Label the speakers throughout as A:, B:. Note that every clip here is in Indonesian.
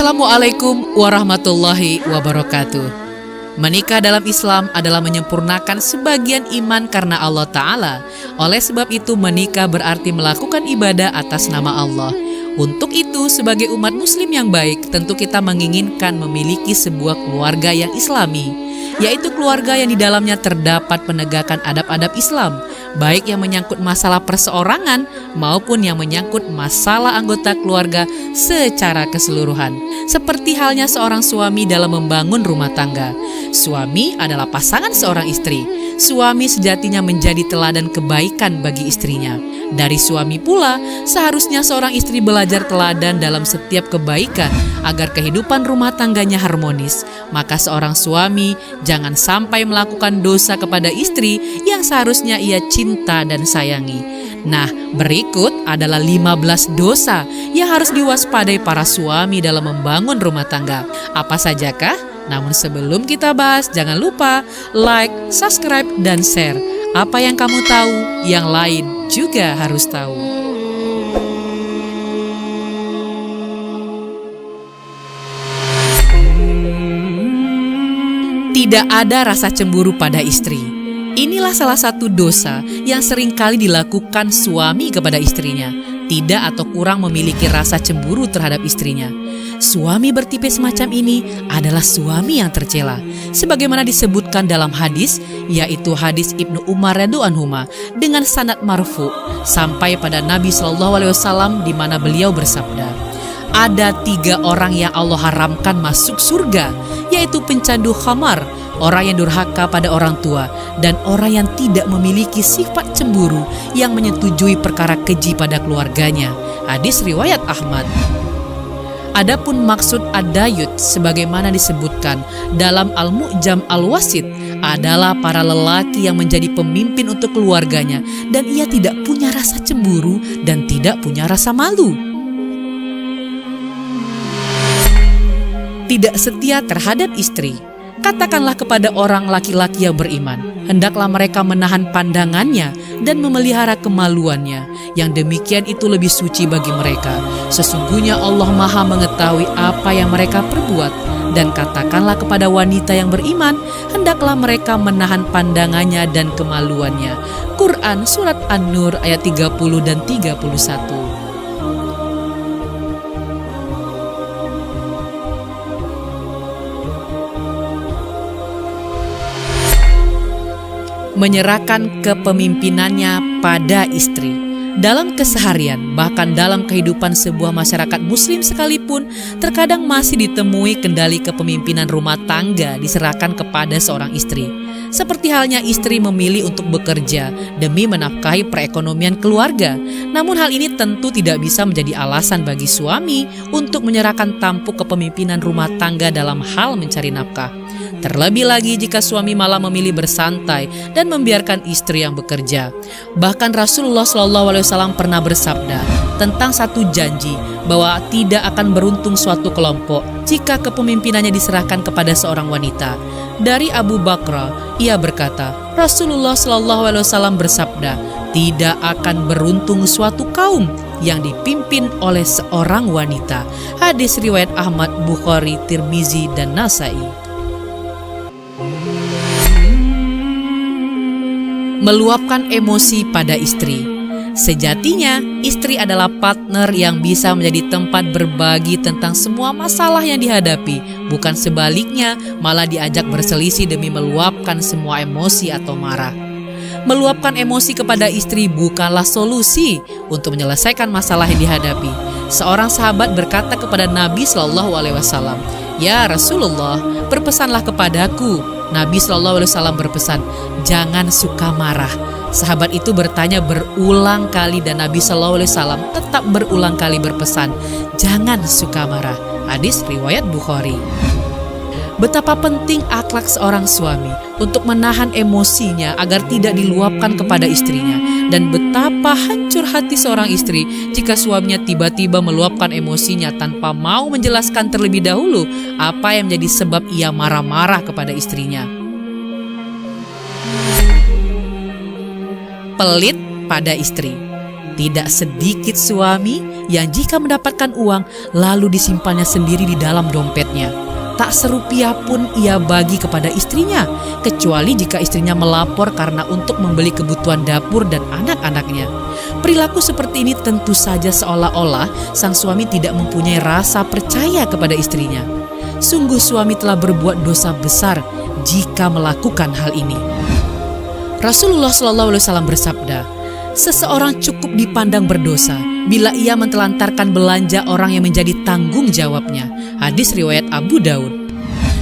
A: Assalamualaikum warahmatullahi wabarakatuh. Menikah dalam Islam adalah menyempurnakan sebagian iman karena Allah Ta'ala. Oleh sebab itu menikah berarti melakukan ibadah atas nama Allah. Untuk itu sebagai umat muslim yang baik, tentu kita menginginkan memiliki sebuah keluarga yang islami, yaitu keluarga yang di dalamnya terdapat penegakan adab-adab Islam, baik yang menyangkut masalah perseorangan maupun yang menyangkut masalah anggota keluarga secara keseluruhan. Seperti halnya seorang suami dalam membangun rumah tangga. Suami adalah pasangan seorang istri. Suami sejatinya menjadi teladan kebaikan bagi istrinya. Dari suami pula, seharusnya seorang istri belajar teladan dalam setiap kebaikan agar kehidupan rumah tangganya harmonis. Maka seorang suami jangan sampai melakukan dosa kepada istri yang seharusnya ia cinta dan sayangi. Nah, berikut adalah 15 dosa yang harus diwaspadai para suami dalam membangun rumah tangga. Apa sajakah? Namun sebelum kita bahas, jangan lupa like, subscribe, dan share. Apa yang kamu tahu, yang lain juga harus tahu. Tidak ada rasa cemburu pada istri. Inilah salah satu dosa yang seringkali dilakukan suami kepada istrinya. Tidak atau kurang memiliki rasa cemburu terhadap istrinya. Suami bertipe semacam ini adalah suami yang tercela. Sebagaimana disebutkan dalam hadis, yaitu hadis Ibnu Umar radhiyallahu anhuma dengan sanad marfu sampai pada Nabi SAW di mana beliau bersabda, ada 3 orang yang Allah haramkan masuk surga, yaitu pencandu khamar, orang yang durhaka pada orang tua, dan orang yang tidak memiliki sifat cemburu yang menyetujui perkara keji pada keluarganya. Hadis riwayat Ahmad. Adapun maksud ad-dayut sebagaimana disebutkan dalam Al-Mu'jam Al-Wasit adalah para lelaki yang menjadi pemimpin untuk keluarganya dan ia tidak punya rasa cemburu dan tidak punya rasa malu. Tidak setia terhadap istri. Katakanlah kepada orang laki-laki yang beriman, hendaklah mereka menahan pandangannya dan memelihara kemaluannya. Yang demikian itu lebih suci bagi mereka. Sesungguhnya Allah Maha mengetahui apa yang mereka perbuat. Dan katakanlah kepada wanita yang beriman, hendaklah mereka menahan pandangannya dan kemaluannya. Quran Surat An-Nur ayat 30 dan 31. Menyerahkan kepemimpinannya pada istri. Dalam keseharian, bahkan dalam kehidupan sebuah masyarakat muslim sekalipun, terkadang masih ditemui kendali kepemimpinan rumah tangga diserahkan kepada seorang istri. Seperti halnya istri memilih untuk bekerja demi menafkahi perekonomian keluarga. Namun hal ini tentu tidak bisa menjadi alasan bagi suami untuk menyerahkan tampuk kepemimpinan rumah tangga dalam hal mencari nafkah. Terlebih lagi jika suami malah memilih bersantai dan membiarkan istri yang bekerja. Bahkan Rasulullah SAW pernah bersabda tentang satu janji bahwa tidak akan beruntung suatu kelompok jika kepemimpinannya diserahkan kepada seorang wanita. Dari Abu Bakar, ia berkata, Rasulullah SAW bersabda, tidak akan beruntung suatu kaum yang dipimpin oleh seorang wanita. Hadis riwayat Ahmad, Bukhari, Tirmizi, dan Nasai. Meluapkan emosi pada istri. Sejatinya, istri adalah partner yang bisa menjadi tempat berbagi tentang semua masalah yang dihadapi. Bukan sebaliknya, malah diajak berselisih demi meluapkan semua emosi atau marah. Meluapkan emosi kepada istri bukanlah solusi untuk menyelesaikan masalah yang dihadapi. Seorang sahabat berkata kepada Nabi SAW, "Ya Rasulullah, berpesanlah kepadaku." Nabi SAW berpesan, jangan suka marah. Sahabat itu bertanya berulang kali dan Nabi SAW tetap berulang kali berpesan, jangan suka marah. Hadis riwayat Bukhari. Betapa penting akhlak seorang suami untuk menahan emosinya agar tidak diluapkan kepada istrinya. Dan betapa hancur hati seorang istri jika suaminya tiba-tiba meluapkan emosinya tanpa mau menjelaskan terlebih dahulu apa yang menjadi sebab ia marah-marah kepada istrinya. Pelit pada istri. Tidak sedikit suami yang jika mendapatkan uang lalu disimpannya sendiri di dalam dompetnya. Tak serupiah pun ia bagi kepada istrinya, kecuali jika istrinya melapor karena untuk membeli kebutuhan dapur dan anak-anaknya. Perilaku seperti ini tentu saja seolah-olah sang suami tidak mempunyai rasa percaya kepada istrinya. Sungguh suami telah berbuat dosa besar jika melakukan hal ini. Rasulullah SAW bersabda, seseorang cukup dipandang berdosa bila ia mentelantarkan belanja orang yang menjadi tanggung jawabnya. Hadis riwayat Abu Daud.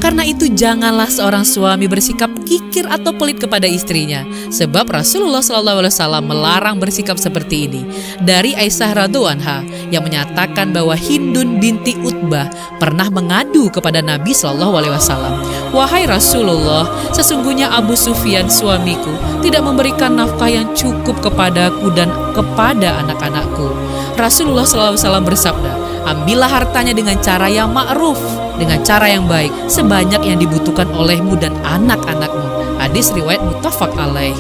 A: Karena itu janganlah seorang suami bersikap kikir atau pelit kepada istrinya, sebab Rasulullah SAW melarang bersikap seperti ini. Dari Aisyah radhiyallahu anha yang menyatakan bahwa Hindun binti Utbah pernah mengadu kepada Nabi SAW, "Wahai Rasulullah, sesungguhnya Abu Sufyan suamiku tidak memberikan nafkah yang cukup kepadaku dan kepada anak-anakku." Rasulullah SAW bersabda, "Ambillah hartanya dengan cara yang ma'ruf, dengan cara yang baik, sebanyak yang dibutuhkan olehmu dan anak-anakmu." Hadis riwayat muttafaq alaih.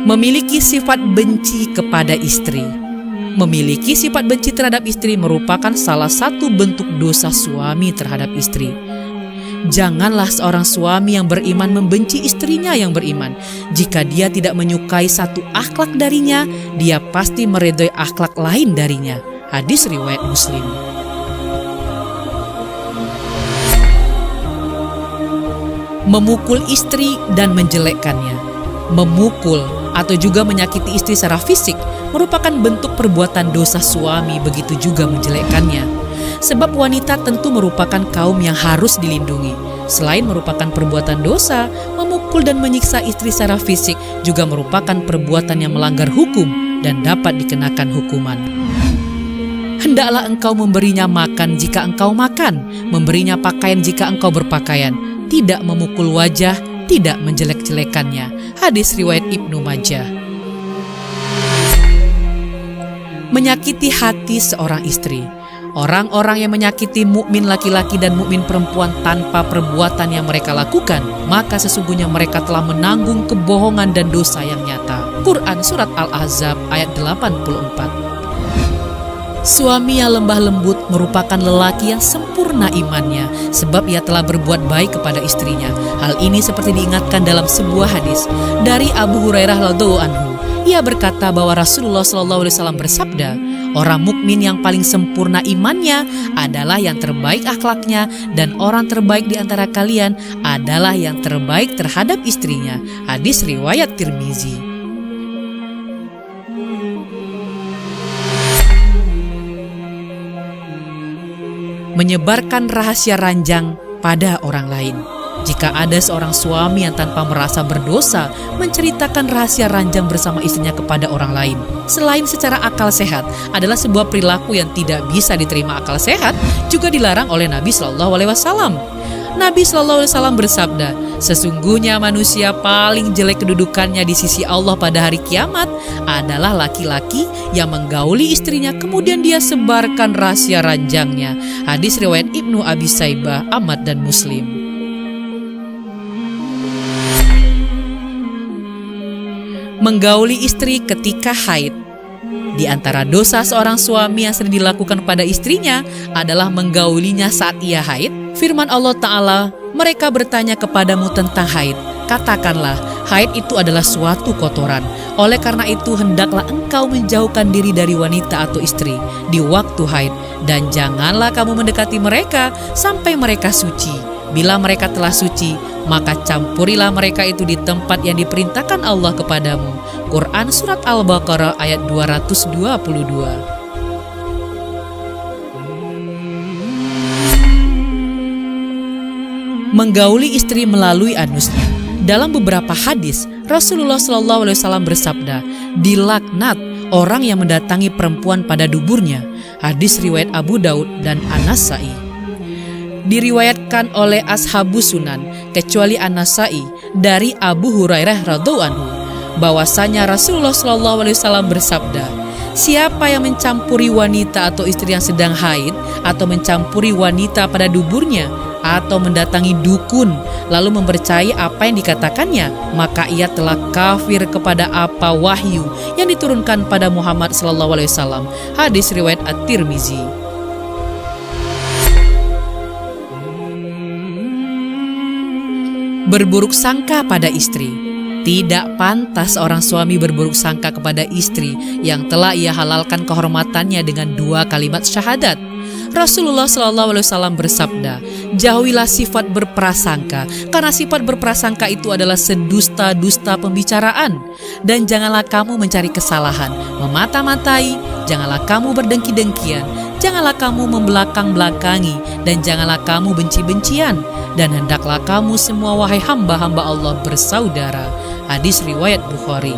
A: Memiliki sifat benci kepada istri. Memiliki sifat benci terhadap istri merupakan salah satu bentuk dosa suami terhadap istri. Janganlah seorang suami yang beriman membenci istrinya yang beriman. Jika dia tidak menyukai satu akhlak darinya, dia pasti meridhoi akhlak lain darinya. Hadis riwayat Muslim. Memukul istri dan menjelekkannya. Memukul atau juga menyakiti istri secara fisik merupakan bentuk perbuatan dosa suami, begitu juga menjelekkannya. Sebab wanita tentu merupakan kaum yang harus dilindungi. Selain merupakan perbuatan dosa, memukul dan menyiksa istri secara fisik juga merupakan perbuatan yang melanggar hukum dan dapat dikenakan hukuman. Hendaklah engkau memberinya makan jika engkau makan, memberinya pakaian jika engkau berpakaian, tidak memukul wajah, tidak menjelek-jelekannya. Hadis riwayat Ibnu Majah. Menyakiti hati seorang istri. Orang-orang yang menyakiti mukmin laki-laki dan mukmin perempuan tanpa perbuatan yang mereka lakukan, maka sesungguhnya mereka telah menanggung kebohongan dan dosa yang nyata. Quran Surat Al-Ahzab ayat 84. Suami yang lembah lembut merupakan lelaki yang sempurna imannya, sebab ia telah berbuat baik kepada istrinya. Hal ini seperti diingatkan dalam sebuah hadis dari Abu Hurairah radhiyallahu anhu. Ia berkata bahwa Rasulullah SAW bersabda, orang mukmin yang paling sempurna imannya adalah yang terbaik akhlaknya, dan orang terbaik di antara kalian adalah yang terbaik terhadap istrinya. Hadis riwayat Tirmizi. Menyebarkan rahasia ranjang pada orang lain. Jika ada seorang suami yang tanpa merasa berdosa menceritakan rahasia ranjang bersama istrinya kepada orang lain, selain secara akal sehat adalah sebuah perilaku yang tidak bisa diterima akal sehat, juga dilarang oleh Nabi SAW. Nabi SAW bersabda, sesungguhnya manusia paling jelek kedudukannya di sisi Allah pada hari kiamat adalah laki-laki yang menggauli istrinya kemudian dia sebarkan rahasia ranjangnya. Hadis riwayat Ibnu Abi Saibah, Ahmad dan Muslim. Menggauli istri ketika haid. Di antara dosa seorang suami yang sering dilakukan pada istrinya adalah menggaulinya saat ia haid. Firman Allah Ta'ala, mereka bertanya kepadamu tentang haid. Katakanlah, haid itu adalah suatu kotoran. Oleh karena itu, hendaklah engkau menjauhkan diri dari wanita atau istri di waktu haid. Dan janganlah kamu mendekati mereka sampai mereka suci. Bila mereka telah suci, maka campurilah mereka itu di tempat yang diperintahkan Allah kepadamu. Quran Surat Al-Baqarah ayat 222. Menggauli istri melalui anusnya. Dalam beberapa hadis, Rasulullah SAW bersabda, dilaknat orang yang mendatangi perempuan pada duburnya. Hadis riwayat Abu Daud dan An-Nasai. Diriwayatkan oleh Ashabus Sunan kecuali An-Nasai dari Abu Hurairah radhiyallahu anhu bahwasanya Rasulullah SAW bersabda, siapa yang mencampuri wanita atau istri yang sedang haid atau mencampuri wanita pada duburnya atau mendatangi dukun lalu mempercayai apa yang dikatakannya, maka ia telah kafir kepada apa wahyu yang diturunkan pada Muhammad SAW. Hadis riwayat At-Tirmizi. Berburuk sangka pada istri. Tidak pantas orang suami berburuk sangka kepada istri yang telah ia halalkan kehormatannya dengan 2 kalimat syahadat. Rasulullah SAW bersabda, jauhilah sifat berprasangka, karena sifat berprasangka itu adalah sedusta-dusta pembicaraan. Dan janganlah kamu mencari kesalahan, memata-matai, janganlah kamu berdengki-dengkian, janganlah kamu membelakang-belakangi, dan janganlah kamu benci-bencian. Dan hendaklah kamu semua wahai hamba-hamba Allah bersaudara. Hadis riwayat Bukhari.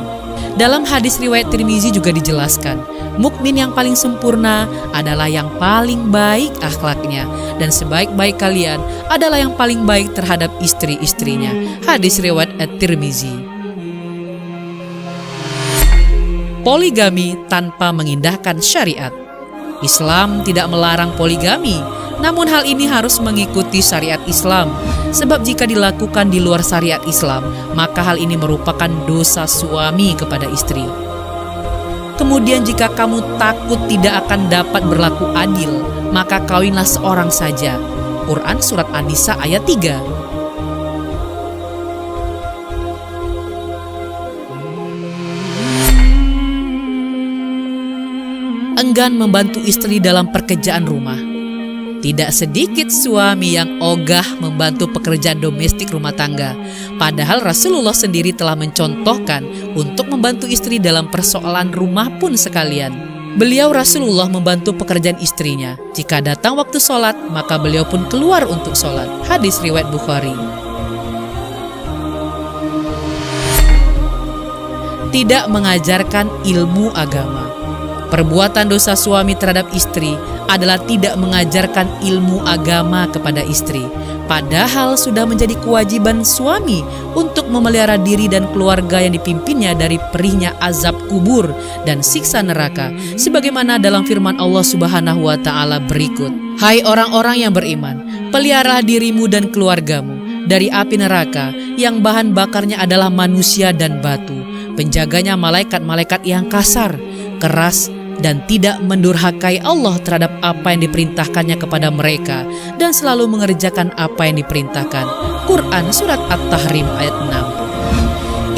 A: Dalam hadis riwayat Tirmizi juga dijelaskan, mukmin yang paling sempurna adalah yang paling baik akhlaknya, dan sebaik-baik kalian adalah yang paling baik terhadap istri-istrinya. Hadis riwayat At-Tirmizi. Poligami tanpa mengindahkan syariat. Islam tidak melarang poligami, namun hal ini harus mengikuti syariat Islam. Sebab jika dilakukan di luar syariat Islam, maka hal ini merupakan dosa suami kepada istri. Kemudian jika kamu takut tidak akan dapat berlaku adil, maka kawinlah seorang saja. Quran Surat An-Nisa ayat 3. Enggan membantu istri dalam pekerjaan rumah. Tidak sedikit suami yang ogah membantu pekerjaan domestik rumah tangga. Padahal Rasulullah sendiri telah mencontohkan untuk membantu istri dalam persoalan rumah pun sekalian. Beliau Rasulullah membantu pekerjaan istrinya. Jika datang waktu sholat, maka beliau pun keluar untuk sholat. Hadis riwayat Bukhari. Tidak mengajarkan ilmu agama. Perbuatan dosa suami terhadap istri adalah tidak mengajarkan ilmu agama kepada istri. Padahal sudah menjadi kewajiban suami untuk memelihara diri dan keluarga yang dipimpinnya dari perihnya azab kubur dan siksa neraka. Sebagaimana dalam firman Allah Subhanahu wa Ta'ala berikut. Hai orang-orang yang beriman, peliharalah dirimu dan keluargamu dari api neraka yang bahan bakarnya adalah manusia dan batu. Penjaganya malaikat-malaikat yang kasar, keras, dan tidak mendurhakai Allah terhadap apa yang diperintahkannya kepada mereka, dan selalu mengerjakan apa yang diperintahkan. Quran Surat At-Tahrim ayat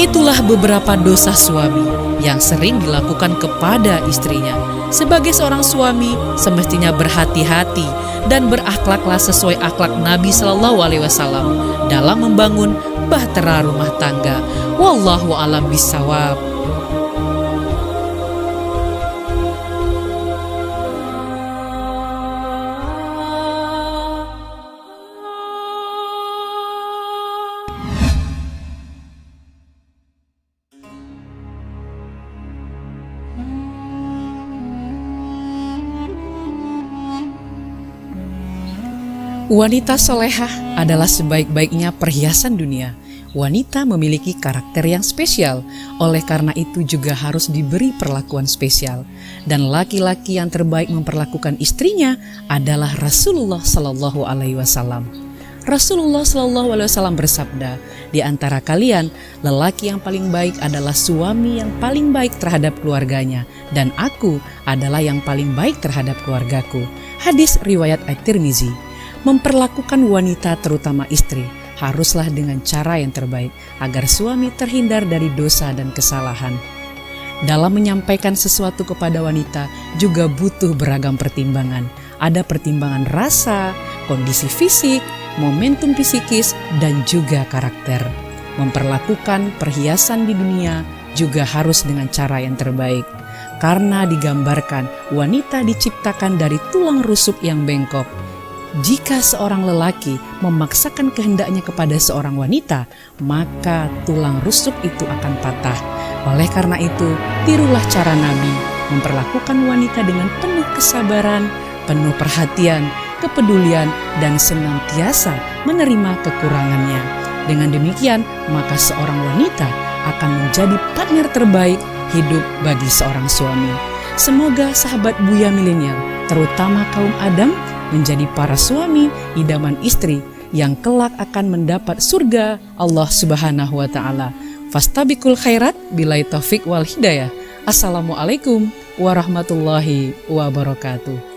A: 6. Itulah beberapa dosa suami yang sering dilakukan kepada istrinya. Sebagai seorang suami, semestinya berhati-hati dan berakhlaklah sesuai akhlak Nabi SAW dalam membangun bahtera rumah tangga. Wallahu a'lam bishawab. Wanita solehah adalah sebaik-baiknya perhiasan dunia. Wanita memiliki karakter yang spesial, oleh karena itu juga harus diberi perlakuan spesial. Dan laki-laki yang terbaik memperlakukan istrinya adalah Rasulullah Sallallahu Alaihi Wasallam. Rasulullah Sallallahu Alaihi Wasallam bersabda, di antara kalian, lelaki yang paling baik adalah suami yang paling baik terhadap keluarganya, dan aku adalah yang paling baik terhadap keluargaku. Hadis riwayat At-Tirmizi. Memperlakukan wanita terutama istri haruslah dengan cara yang terbaik agar suami terhindar dari dosa dan kesalahan. Dalam menyampaikan sesuatu kepada wanita juga butuh beragam pertimbangan. Ada pertimbangan rasa, kondisi fisik, momentum psikis, dan juga karakter. Memperlakukan perhiasan di dunia juga harus dengan cara yang terbaik. Karena digambarkan wanita diciptakan dari tulang rusuk yang bengkok. Jika seorang lelaki memaksakan kehendaknya kepada seorang wanita, maka tulang rusuk itu akan patah. Oleh karena itu, tirulah cara Nabi memperlakukan wanita dengan penuh kesabaran, penuh perhatian, kepedulian, dan senantiasa menerima kekurangannya. Dengan demikian, maka seorang wanita akan menjadi partner terbaik hidup bagi seorang suami. Semoga sahabat Buya Milenial, terutama kaum Adam, menjadi para suami idaman istri yang kelak akan mendapat surga Allah Subhanahu wa taala. Fastabiqul khairat bilai taufik wal hidayah. Assalamualaikum warahmatullahi wabarakatuh.